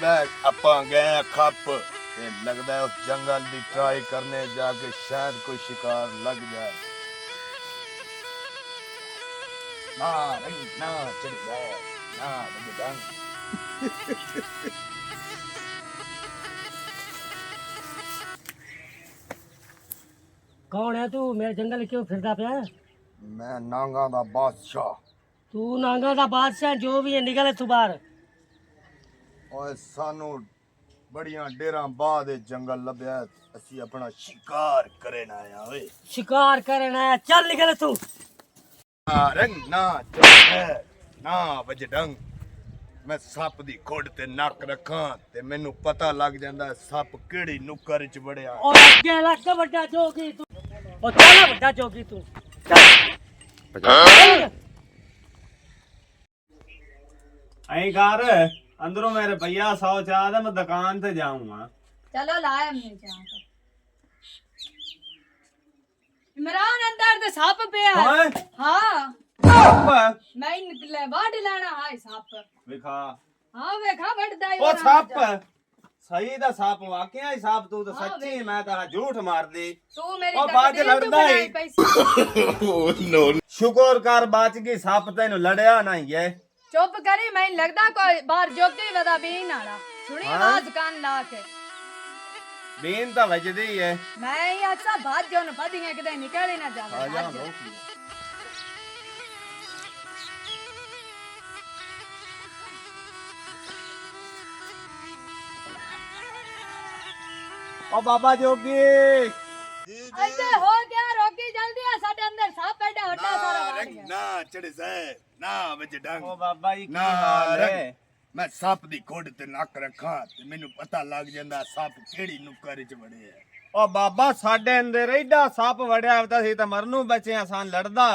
देख ਆਪਾਂ गए खप ते लगदा है उस जंगल दी ट्राई करने जाके शायद कोई शिकार लग जाए ना नहीं ना चढ़ जाए ना मुझे डंग कौन है तू मेरे जंगल क्यों फिरता पिया? मैं नांगा दा बादशाह तू नांगा दा बादशाह जो भी है निकल तू बाहर। ओए सानू बड़ियां डेरां बाद जंगल लभ्या असी अपना शिकार करन आया ओए शिकार करना है चल निकल तू। रंग ना चढ़ ना वज डंग मैं सप दी खोड़ ते नक रखां ते मैनू पता लग जांदा सप किहड़ी नुक्कर च वड़िया और अगे लग बड़ा जोगी तू और चल बड़ा जोगी तू चल। आई घर अंदरों मेरे भैया 100 चाह मैं दुकान ते जाऊंगा। चलो लाया हमने चाह तो इमरान अंदर ते सप पिया ओए हां सप मैं निकले बाढ़ लाना हाय सप विखा हां वेखा बढ़दा ओ सप सही दा सप वाकई ही सप तू तो सच्ची मैं तारा झूठ मार दी तू मेरी ओ बाज लड़दा ही नो शुक्र कर बच गई सप तेनु लड़या नहीं है। चुप करी मैं लगदा कोई बाहर जोगी वदा बीन आला सुनी हाँ? आवाज कान ला के बीन तो वजदी है मैं ही अच्छा भाज जो न पदियां किते निकल ही ना जावे आ जा भाज। रोक ले। ओ बाबा जोगी अबे हो गया रोकी जल्दी आ साडे अंदर सप बैठा हड्डा सारा बढ़ रंग गया ना चढ़ जाए ना वज डंग ओ बाबा जी ना की हाल है रंग मैं सप दी खोड़ ते नक रखां ते मैनू पता लग जांदा सप किहड़ी नुक्कर च वड़िया ओ बाबा साडे अंदर एडा सप वड़िया होता सी ते मरनू बचे आसान लड़दा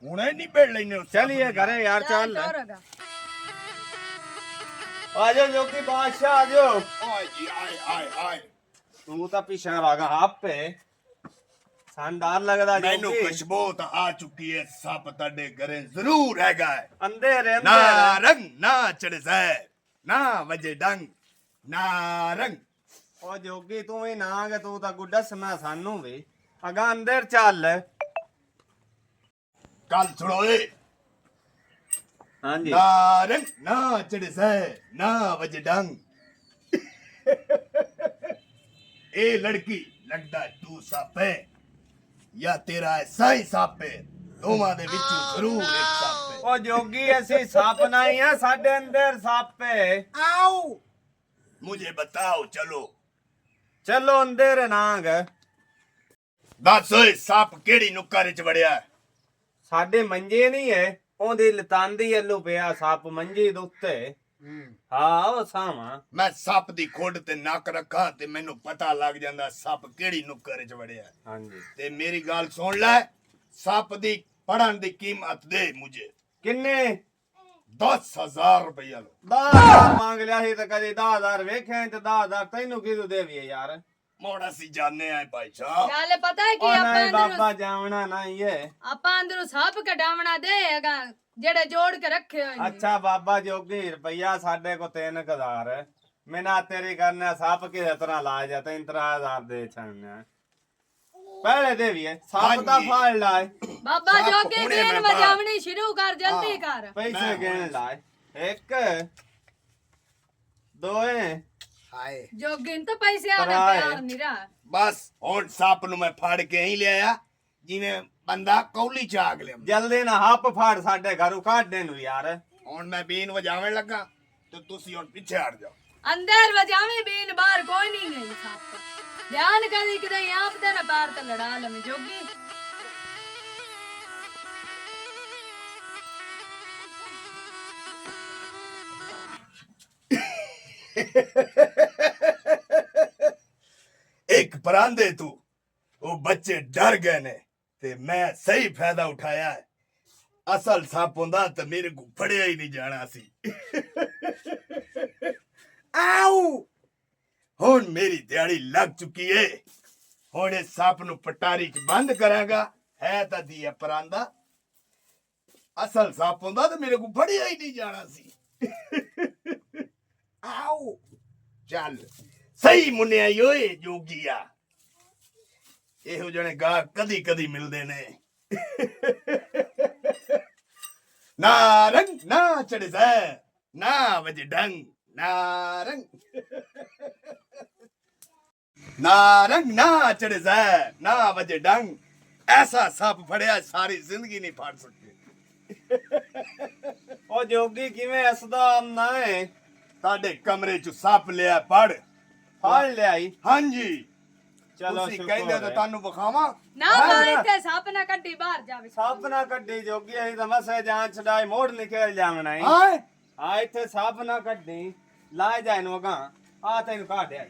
हुणे नहीं बेड़ लेने चलिए घरे यार चल चल आजो जोगी बादशाह आजो आए जी आए आए आए तू तो पीछे भागा आप पे शानदार लगदा मैनू जोगी खुशबूत आ चुकी है सप तड़े घरे जरूर हैगा है अंधेरे ना अंधेरे रंग ना चढ़ जाए ना वजे डंग ना रंग ओ जोगी तू ही ना के तू तो गुड्डा सना सानू भी अगा अंदर चल कल छोड़ोए हां जी ना रंग ना चढ़ जाए ना वजे डंग ए लड़की लगदा तू सप है या तेरा ऐसा ही सप है दोवां दे विचों जरूर एक सप है ओ जोगी ऐसी सप नहीं है साडे अंदर सप है आओ मुझे बताओ चलो चलो अंदर नांग दस ओए सप केड़ी नुक्कर च वड़िया साडे मंजे नहीं है ओदी लतांदी एलू पिया सप मंजी दे उत्ते हाँ ओ सावा मैं सप दी खोड़ ते नक रखा ते मैनू पता लग जांदा सप केड़ी नुक्कर च वड़िया हां जी ते मेरी गल सुन ले सप दी पढ़न दी कीमत दे मुझे किन्ने 10,000 रुपया लो 10,000 मांग लिया ही तो कदी 10,000 वेखे ते 10,000 तैनू किदू देवी यार मोड़ा सी जाने आए भाई साहब गल पता है कि ओ ਆਪਾਂ नहीं ਅੰਦਰੋਂ बाबा जावना नहीं है ਆਪਾਂ ਅੰਦਰੋਂ ਸਪ ਕਢਾਵਣਾ ਦੇਗਾ ਜਿਹੜੇ ਜੋੜ ਕੇ ਰੱਖੇ ਹੋਏ ਨੇ अच्छा बाबा जोगी रुपया साढ़े को 3,000 है मैंने तेरी करने सब किस तरह ला जाते 3,000 दे छाने पहले दे भी है सब का फाड़ लाए ਬਾਬਾ ਸੱਪ ਜੋਗੀ ਹੁਣੇ ਬੀਨ ਮੈਂ ਬਾਹਰ। ਵਜਾਵਣੀ ਸ਼ੁਰੂ ਕਰ ਜਲਦੀ ਕਰ पैसे गिन लाए एक दो हाय ਜੋਗੀ ਨੂੰ ਤਾਂ ਪੈਸੇ ਆਣਾ ਪਰਾਏ। ਪਿਆਰ ਨਿਰਾ बस हुन सप नु मैं फाड़ के ही ले आया जिवें बंदा कौली च आग ले जल्दी ना हप फाड़ साढ़े घरों काट देनु यार हुन मैं बीन वजावे लगा तो तुसी हुन पीछे हट जाओ ਅੰਦਰ ਵਜਾਵੀ ਬੀਨ ਬਾਹਰ ਕੋਈ ਨਹੀਂ ਗਈ ਸਪ ਧਿਆਨ ਕਰੀ ਕਿਤੇ ਆਪ ਤੇ ਨਾ ਪੈਰ ਤੇ ਲੜਾ ਲਵੇਂ ਜੋਗੀ एक परांदे तू वो बच्चे डर गए ने ते मैं सही फायदा उठाया है असल सप हुंदा ते मेरे को फड़िया ही नहीं जाना सी आओ हुन मेरी दिहाड़ी लग चुकी है हुन इस सप नु पटारी च बंद करांगा है तां दिया परांदा असल सप हुंदा ते मेरे को फड़िया ही नहीं जाना सी ਆਓ ਚੱਲ ਸਹੀ ਮੁੰਨਿਆ ਈ ਓਏ ਜੋਗੀਆ ਇਹੋ ਜਿਹੇ ਗਾ ਕਦੀ ਕਦੀ ਮਿਲਦੇ ਨੇ ਨਾ ਰੰਗ ਨਾ ਚੜਦਾ ਨਾ ਵਜੇ ਡੰਗ ਨਾ ਰੰਗ ਨਾ ਚੜਦਾ ਨਾ ਵਜੇ ਡੰਗ ਐਸਾ ਸੱਪ ਫੜਿਆ ਸਾਰੀ ਜ਼ਿੰਦਗੀ ਨਹੀਂ ਫੜ ਸਕਦੇ ਉਹ ਜੋਗੀ ਕਿਵੇਂ ਹੱਸਦਾ ਆਮਨਾ ਹੈ ਤੁਹਾਡੇ ਕਮਰੇ ਚ ਸੱਪ ਲਿਆ ਪੜ ਫੜ ਲਿਆਈ ਹਾਂਜੀ ਚਲੋ ਤੁਸੀਂ ਕਹਿੰਦੇ ਤਾਂ ਤੁਹਾਨੂੰ ਵਿਖਾਵਾਂ ਨਾ ਬਾਈ ਤੇ ਸੱਪ ਨਾ ਕੱਢੀ ਬਾਹਰ ਜਾਵੇ ਸੱਪ ਨਾ ਕੱਢੀ ਜੋਗੀ ਅਸੀਂ ਤਾਂ ਮਸੇ ਜਾਨ ਛਡਾਈ ਮੋੜ ਨਿਕਲ ਜਾਵਣਾ ਹੈ ਹਾਂ ਆ ਇੱਥੇ ਸੱਪ ਨਾ ਕੱਢੀ ਲਾ ਜਾ ਇਹਨੂੰ ਅਗਾਂ ਆ ਤੈਨੂੰ ਕਾਢਿਆ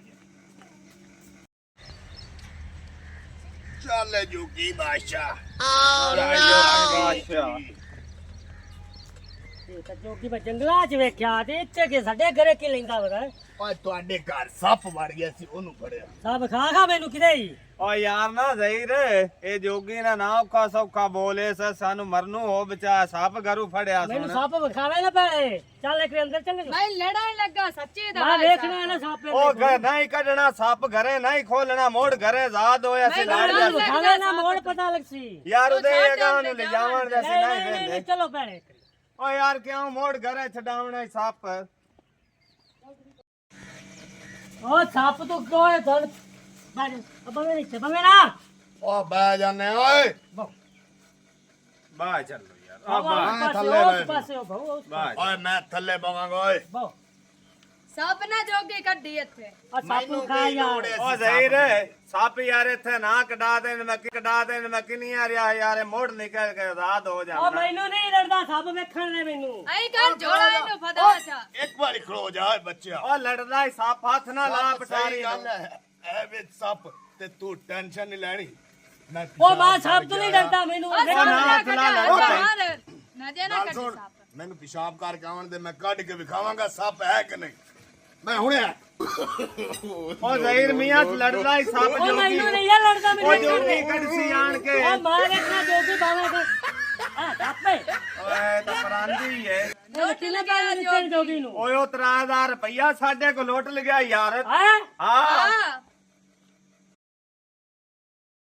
ਚੱਲ ਜੋਗੀ ਬਾਦਸ਼ਾਹ ਬਾਦਸ਼ਾਹ ਇਹ ਤਾਂ ਜੋਗੀ ਮੈਂ ਜੰਗਲਾਂ 'ਚ ਵੇਖਿਆ ਤੇ ਇੱਥੇ ਕਿ ਸਾਡੇ ਘਰੇ ਕੀ ਲੈਂਦਾ ਵਗਾ ਓਏ ਤੁਹਾਡੇ ਘਰ ਸੱਪ ਵੜ ਗਿਆ ਸੀ ਉਹਨੂੰ ਫੜਿਆ ਸਭ ਖਾ ਮੈਨੂੰ ਕਿਤੇ ਹੀ ਓ ਯਾਰ ਨਾ ਜ਼ਹੀਰ ਇਹ ਜੋਗੀ ਨਾ ਨਾ ਔਖਾ ਸੌਖਾ ਬੋਲੇ ਸਾਨੂੰ ਮਰਨੂ ਹੋ ਬਚਾ ਸੱਪ ਘਰੂ ਫੜਿਆ ਮੈਨੂੰ ਸੋਣ ਸੱਪ ਵਿਖਾਵੇ ਨਾ ਪਹਿਲੇ ਚੱਲ ਇੱਕ ਅੰਦਰ ਚੱਲ ਮੈਂ ਲੜਨ ਲੱਗਾ ਸੱਚੀ ਦਾ ਮੈਂ ਵੇਖਣਾ ਨਾ ਸੱਪ ਉਹ ਘਰ ਨਹੀਂ ਕੱਢਣਾ ਸੱਪ ਘਰੇ ਨਹੀਂ ਖੋਲਣਾ ਮੋੜ ਘਰੇ ਆਜ਼ਾਦ ਹੋਇਆ ਸੀ ਲੜ ਜਾ ਵਿਖਾਵੇ ਨਾ ਮੋੜ ਪਤਾ ਲੱਗਸੀ ਯਾਰ ਉਹਦੇ ਅਗਾਂ ਨੂੰ ਲੈ ਜਾਵਣ ਦੇ ਸੀ ਨਹੀਂ ਨਹੀਂ ਪੈਂਦੇ ਚਲੋ ਭੈਣੇ ਓ ਯਾਰ ਕਿਉਂ ਮੋੜ ਘਰੇ ਛਡਾਉਣਾ ਸੱਪ ਉਹ ਸੱਪ ਤੂੰ ਕੋਏ ਧੜ ਬਾਜ ਅਬੇ ਨਹੀਂ ਚਬੇ ਨਾ ਓ ਬਹਿ ਜਾਨੇ ਓਏ ਬਾਹਰ ਚੱਲੋ ਯਾਰ ਆ ਬਾਬਾ ਬਾਹਰ ਥੱਲੇ ਉਸ ਬਹਿ। ਪਾਸੇ ਉਹ ਬਹੁ ਬਾਹਰ ਓਏ ਮੈਂ ਥੱਲੇ ਬਵਾਂਗਾ ਓਏ ਬਹੁ ਸੱਪ ਨਾ ਜੋਗੀ ਕੱਢੀ ਇੱਥੇ ਆ ਸੱਪ ਨੂੰ ਖਾ ਯਾਰ ਓ ਜ਼ਹੀਰ ਸੱਪ ਯਾਰ ਇੱਥੇ ਨਾ ਕਢਾ ਦੇ ਮੈਂ ਕਢਾ ਦੇ ਮੈਂ ਕਿੰਨੀ ਆ ਰਿਹਾ ਯਾਰ ਮੋੜ ਨਿਕਲ ਕੇ ਆਜ਼ਾਦ ਹੋ ਉਹ ਜਾਣਾ ਮੈਨੂੰ ਨਹੀਂ ਲੜਦਾ ਸੱਪ ਵੇਖਣ ਦੇ ਮੈਨੂੰ ਐਂ ਕਰ ਜੋੜਾ ਇਹਨੂੰ ਫਦਾ ਚਾ ਇੱਕ ਵਾਰੀ ਖਲੋ ਜਾ ਓਏ ਬੱਚਿਆ ਓ ਲੜਦਾ ਹੀ ਸੱਪ ਹੱਥ ਨਾ ਲਾ ਪਟਾਰੀ ਗੱਲ ਹੈ ਐ ਵਿੱਚ ਸੱਪ ਤੇ ਤੂੰ ਟੈਨਸ਼ਨ ਨਹੀਂ ਲੈਣੀ ਮੈਂ ਉਹ ਮਾਂ ਸੱਪ ਤੋਂ ਨਹੀਂ ਡਰਦਾ ਮੈਨੂੰ ਉਹ ਨਾ ਨਾ ਹੱਥ ਨਾ ਲਾ ਕੱਢ ਨਾ ਜੇ ਨਾ ਗੱਲ ਕੱਢੀ ਸੁਣ ਸੱਪ ਮੈਨੂੰ ਪਿਸ਼ਾਬ ਕਰਕੇ ਆਉਣ ਦੇ ਮੈਂ ਕੱਢ ਕੇ ਵਿਖਾਵਾਂਗਾ ਸੱਪ ਹੈ ਕਿ ਨਹੀਂ ਮੈਂ ਹੁਣੇ ਓ ਜ਼ਹੀਰ ਮੀਆਂ ਲੜਦਾ ਹੀ ਸੱਪ ਉਹ ਜੋਗੀ ਮੈਨੂੰ ਨਹੀਂ ਇਹ ਲੜਦਾ ਓ ਮੈਨੂੰ ਜੋਗੀ ਕੱਢਸੀ ਆਣ ਕੇ ਉਹ ਮਾਂ ਵੇਖਣਾ ਜੋਗੀ ਬਾਵਾ ਦੇ ਆ ਸੱਪੇ ਓਏ ਤਾਂ ਪਰਾਂਦੀ ਹੈ ਉਹ ਕਿੰਨੇ ਪੈਸੇ ਦਿੱਤੇ ਨੇ ਜੋਗੀ ਨੂੰ ਓਏ ਉਹ 3000 ਰੁਪਇਆ ਸਾਡੇ ਕੋਲ ਲੁੱਟ ਲਿਆ ਯਾਰ ਹੈ ਹਾਂ ਹਾਂ